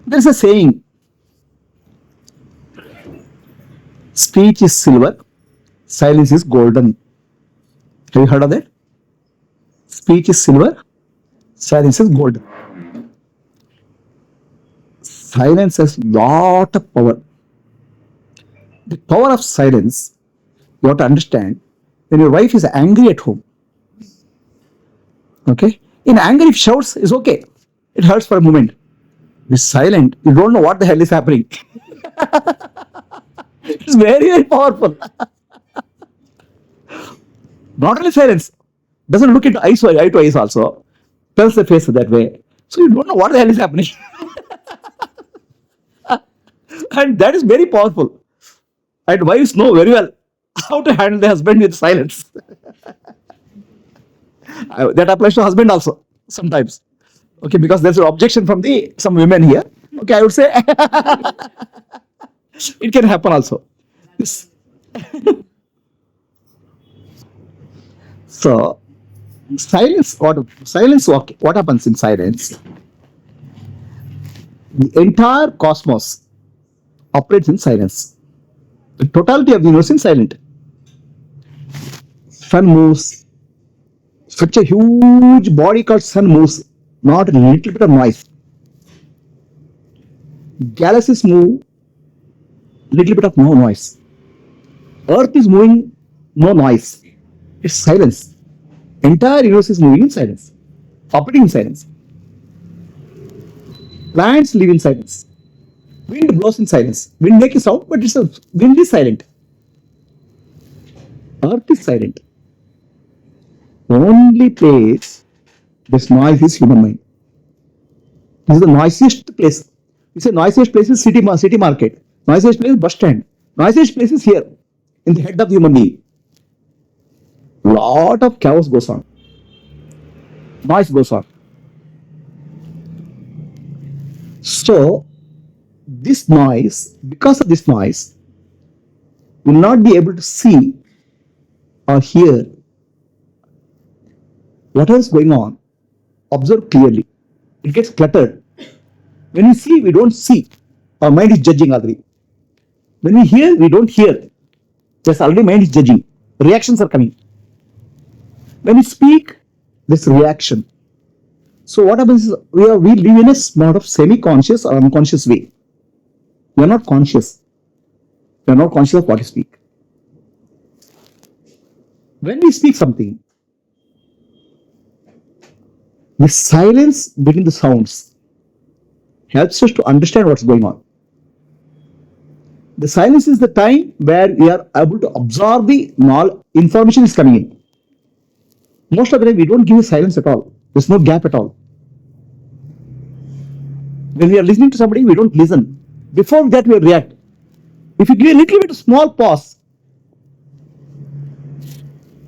There is a saying, speech is silver, silence is golden. Have you heard of that? Speech is silver, silence is golden. Silence has lot of power. The power of silence, you have to understand, when your wife is angry at home, okay? In anger, if shouts, is okay. It hurts for a moment. If silent, you don't know what the hell is happening. It's very, very powerful. Not only silence, doesn't look into eyes, eye to eyes also, turns the face that way. So you don't know what the hell is happening. And that is very powerful. And wives know very well how to handle the husband with silence. That applies to husband also sometimes. Okay, because there's an objection from some women here. Okay, I would say it can happen also. Yes. So silence, what happens in silence? The entire cosmos operates in silence. The totality of the universe is silent. Sun moves. Such a huge body called sun moves, not a little bit of noise. Galaxies move, little bit of no noise. Earth is moving, no noise. It's silence. Entire universe is moving in silence, operating in silence. Plants live in silence. Wind blows in silence. Wind makes a sound, but wind is silent. Earth is silent. Only place this noise is human mind. This is the noisiest place. We say noisiest place is city market. Noisiest place is bus stand. Noisiest place is here, in the head of the human being. Lot of chaos goes on. Noise goes on. So, this noise, because of this noise, will not be able to see or hear whatever is going on, observe clearly. It gets cluttered. When we see, we don't see. Our mind is judging already. When we hear, we don't hear. Just already mind is judging. Reactions are coming. When we speak, this reaction. So what happens is we live in a sort of semi-conscious or unconscious way. We are not conscious. We are not conscious of what we speak. When we speak something, the silence between the sounds helps us to understand what's going on. The silence is the time where we are able to absorb the information is coming in. Most of the time we don't give silence at all. There's no gap at all. When we are listening to somebody, we don't listen. Before that we react. If you give a little bit of small pause,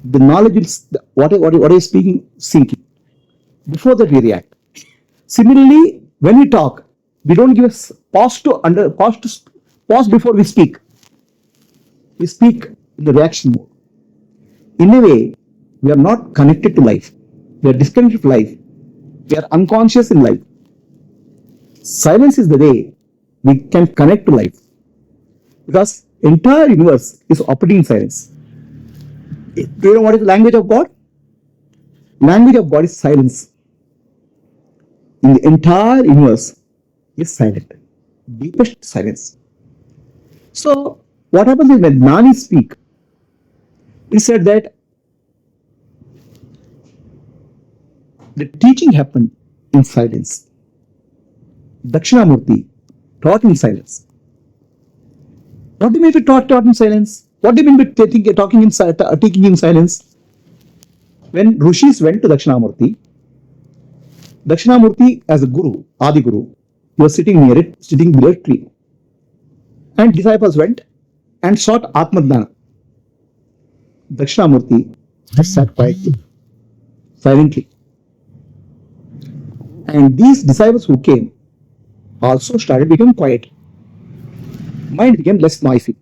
the knowledge is what are you speaking, sinking. Before that we react. Similarly, when we talk, we don't give a pause before we speak. We speak in the reaction mode. In a way, we are not connected to life. We are disconnected from life. We are unconscious in life. Silence is the way we can connect to life. Because entire universe is operating in silence. Do you know what is the language of God? Language of God is silence. In the entire universe is silent. Deepest silence. So, what happens is when Jnanis speak, he said that the teaching happened in silence. Dakshinamurti taught in silence. What do you mean by taught in silence? What do you mean by teaching in silence? When Rishis went to Dakshinamurti as a guru, Adi Guru, he was sitting below a tree. And disciples went and sought Atma Jnana. Dakshinamurti just sat quietly, silently. And these disciples who came also started becoming quiet. Mind became less noisy.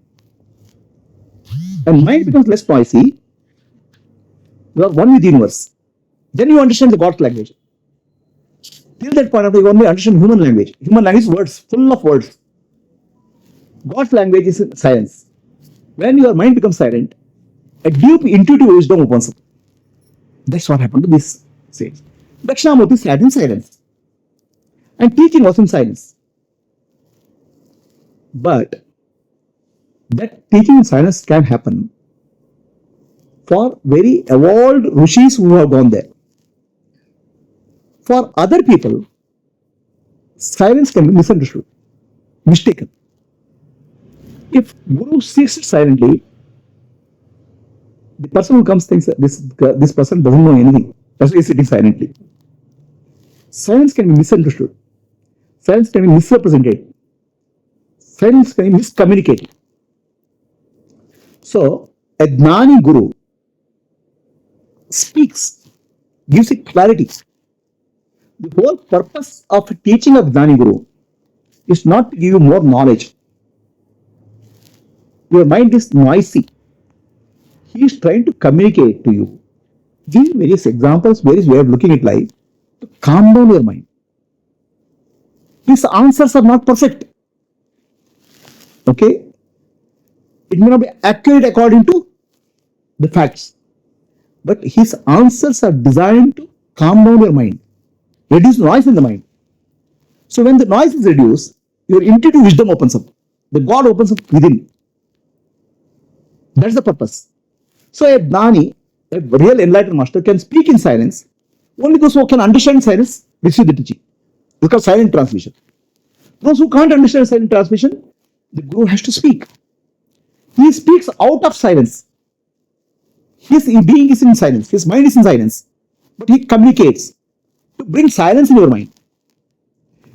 And mind becomes less noisy, you are one with the universe. Then you understand the God's language. Till that point of time, you only understand human language. Human language is words, full of words. God's language is silence. When your mind becomes silent, a deep intuitive wisdom opens up. That's what happened to this sage. Dakshinamurti sat in silence. And teaching was in silence. But that teaching in silence can happen for very evolved rishis who have gone there. For other people, silence can be misunderstood, mistaken. If Guru sits silently, the person who comes thinks that this person doesn't know anything. That's why he's sitting silently. Silence can be misunderstood. Silence can be misrepresented. Silence can be miscommunicated. So, a Gnani Guru speaks, gives it clarity. The whole purpose of teaching of Gnani Guru is not to give you more knowledge. Your mind is noisy. He is trying to communicate to you. Give various examples, various way of looking at life to calm down your mind. His answers are not perfect. Okay? It may not be accurate according to the facts. But his answers are designed to calm down your mind, reduce noise in the mind. So when the noise is reduced, your intuitive wisdom opens up. The God opens up within. That's the purpose. So a Gnani, a real enlightened master, can speak in silence. Only those who can understand silence receive the teaching. It's called silent transmission. Those who can't understand silent transmission, the Guru has to speak. He speaks out of silence. His being is in silence. His mind is in silence. But he communicates to bring silence in your mind.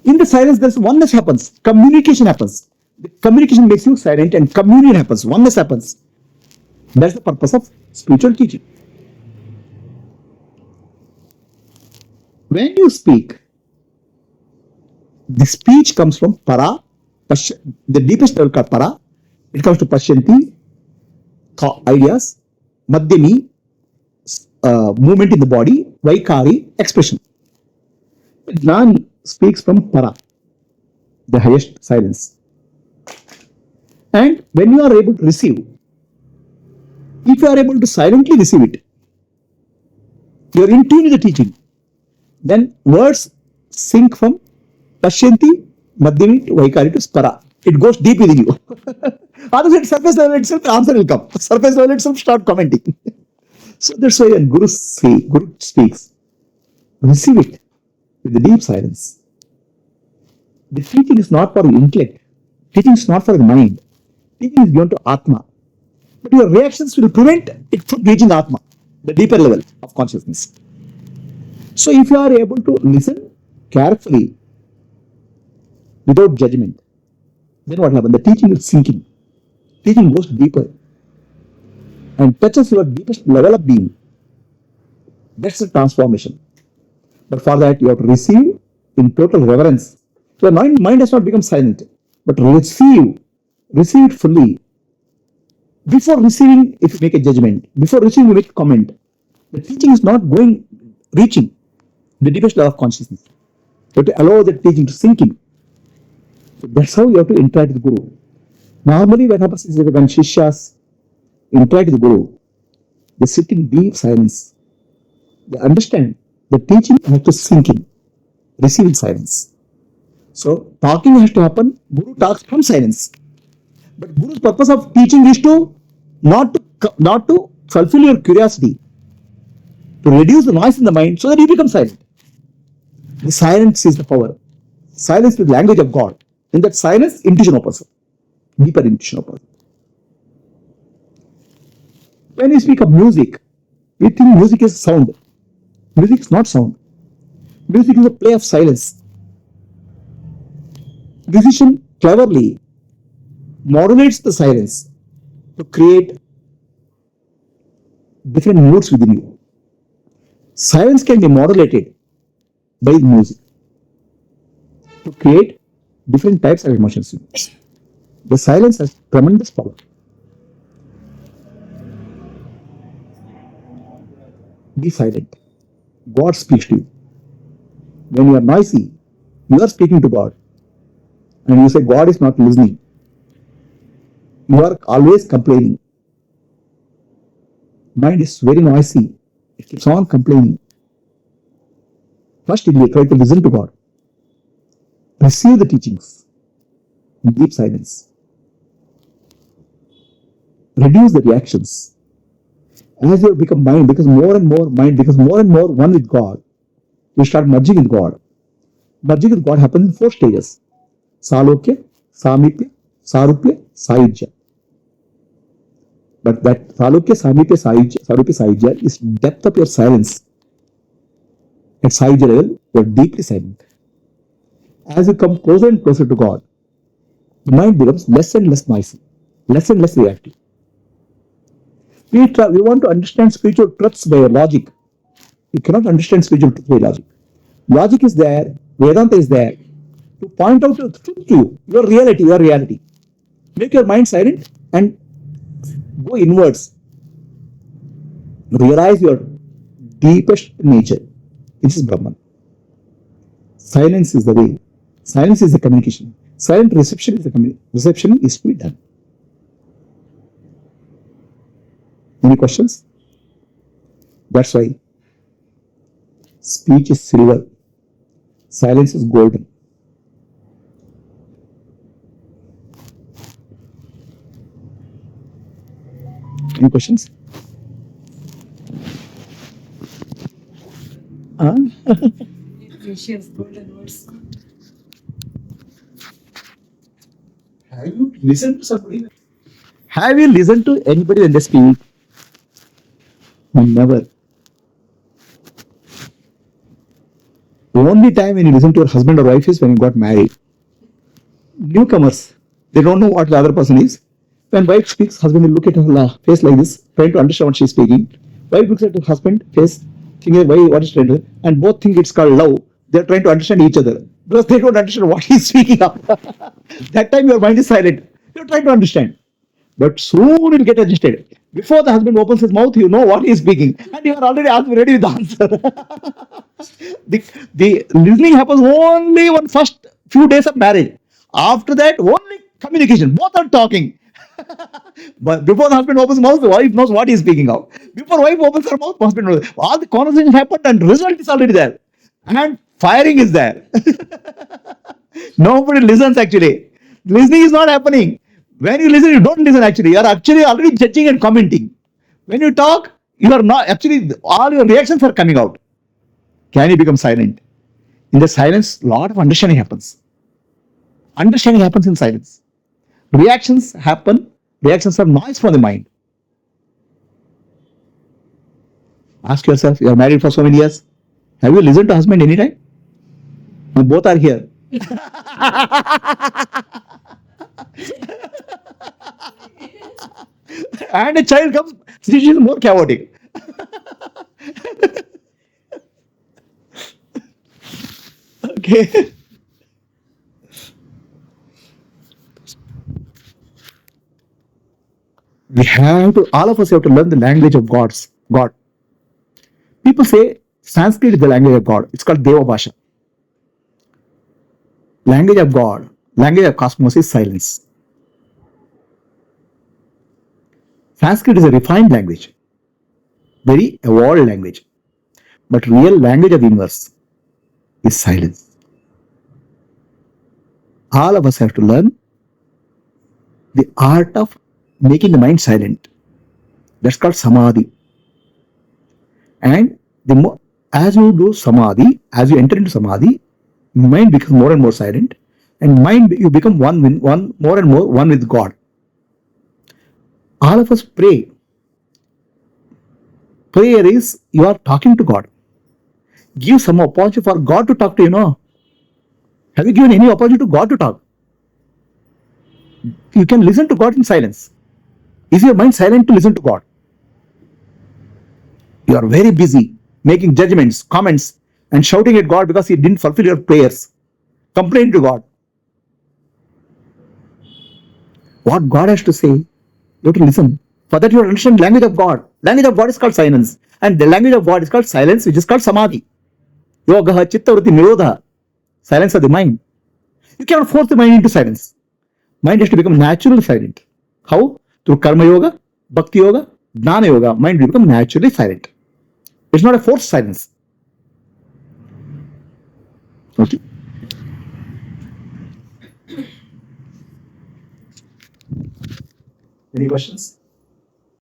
In the silence, there's oneness happens. Communication happens. The communication makes you silent and communion happens. Oneness happens. That's the purpose of spiritual teaching. When you speak, the speech comes from para, the deepest level called para. It comes to Pashyanti, ideas, Madhyami, movement in the body, Vaikari, expression. Gnani speaks from para, the highest silence. And when you are able to receive, if you are able to silently receive it, you are in tune with the teaching, then words sink from Pashyanti, Madhyami, Vaikari to Spara. It goes deep within you. Otherwise, at surface level itself, the answer will come. Surface level itself, start commenting. So that's why when Guru speaks, receive it with the deep silence. The teaching is not for the intellect. Teaching is not for the mind. Teaching is given to Atma. But your reactions will prevent it from reaching Atma, the deeper level of consciousness. So if you are able to listen carefully, without judgment, then what happens? The teaching is sinking. Teaching goes deeper and touches your deepest level of being. That's the transformation. But for that, you have to receive in total reverence. Your mind has not become silent, but receive it fully. Before receiving, if you make a judgment, before receiving, you make a comment. The teaching is not reaching the deepest level of consciousness. You have to allow the teaching to sink in. So that's how you have to interact with the Guru. Normally, what happens is that when Shishyas interact with the Guru, they sit in deep silence. They understand the teaching has to sink in, receive in silence. So talking has to happen. Guru talks from silence. But Guru's purpose of teaching is to not to fulfill your curiosity, to reduce the noise in the mind so that you become silent. The silence is the power. Silence is the language of God. In that silence, intuition opens up. Deeper intuition opens up. When we speak of music, we think music is sound. Music is not sound. Music is a play of silence. Musician cleverly modulates the silence to create different moods within you. Silence can be modulated by music to create different types of emotions. The silence has tremendous power. Be silent. God speaks to you. When you are noisy, you are speaking to God. And you say God is not listening. You are always complaining. Mind is very noisy. It keeps on complaining. First, it will try to listen to God. Receive the teachings in deep silence. Reduce the reactions. As you become mind becomes more and more one with God, you start merging with God. Merging with God happens in 4 stages. Salokya, Samipya, Sarupya, Sayujya. But that Salokya, Samipya, Sarupya, Sayujya is depth of your silence. At Sayujya level, you are deeply silent. As you come closer and closer to God, the mind becomes less and less noisy, less and less reactive. We want to understand spiritual truths by logic. You cannot understand spiritual truths by logic. Logic is there, Vedanta is there to point out the truth to you, your reality. Make your mind silent and go inwards. Realize your deepest nature, which is Brahman. Silence is the way. Silence is the communication. Silent reception is the reception is to be done. Any questions? That's why speech is silver, silence is golden. Any questions? Precious golden words. Have you listened to somebody? Have you listened to anybody when they speak? Never. The only time when you listen to your husband or wife is when you got married. Newcomers, they don't know what the other person is. When wife speaks, husband will look at her face like this, trying to understand what she's speaking. Wife looks at her husband face, thinking what is trying to, and both think it's called love. They're trying to understand each other because they don't understand what he's speaking of. That time your mind is silent. You're trying to understand. But soon it'll get adjusted. Before the husband opens his mouth, you know what he is speaking, and you are already ready with the answer. The listening happens only on first few days of marriage. After that, only communication. Both are talking. But before the husband opens his mouth, the wife knows what he is speaking of. Before wife opens her mouth, husband knows. All the conversation happened and result is already there. And firing is there. Nobody listens actually. Listening is not happening. When you listen, you don't listen actually. You are actually already judging and commenting. When you talk, you are not actually, all your reactions are coming out. Can you become silent? In the silence, a lot of understanding happens. Understanding happens in silence. Reactions happen. Reactions are noise from the mind. Ask yourself, you are married for so many years. Have you listened to husband anytime? We both are here. And a child comes, she is more chaotic. Okay. All of us have to learn the language of God. People say Sanskrit is the language of God. It's called Deva Bhasha. Language of God, language of cosmos is silence. Sanskrit is a refined language, very evolved language. But real language of the universe is silence. All of us have to learn the art of making the mind silent. That's called samadhi. And as you do samadhi, as you enter into samadhi, mind becomes more and more silent, and you become more and more one with God. All of us pray. Prayer is you are talking to God. Give some opportunity for God to talk to you. No, have you given any opportunity to God to talk? You can listen to God in silence. Is your mind silent to listen to God? You are very busy making judgments, comments, and shouting at God because He didn't fulfill your prayers. Complain to God. What God has to say, you have to listen. For that, you have to understand language of God. Language of God is called silence, and the language of God is called silence, which is called samadhi. Yoga, chitta vritti nirodha, silence of the mind. You cannot force the mind into silence. Mind has to become naturally silent. How? Through karma yoga, bhakti yoga, jnana yoga, mind will become naturally silent. It's not a forced silence. Okay. Any questions?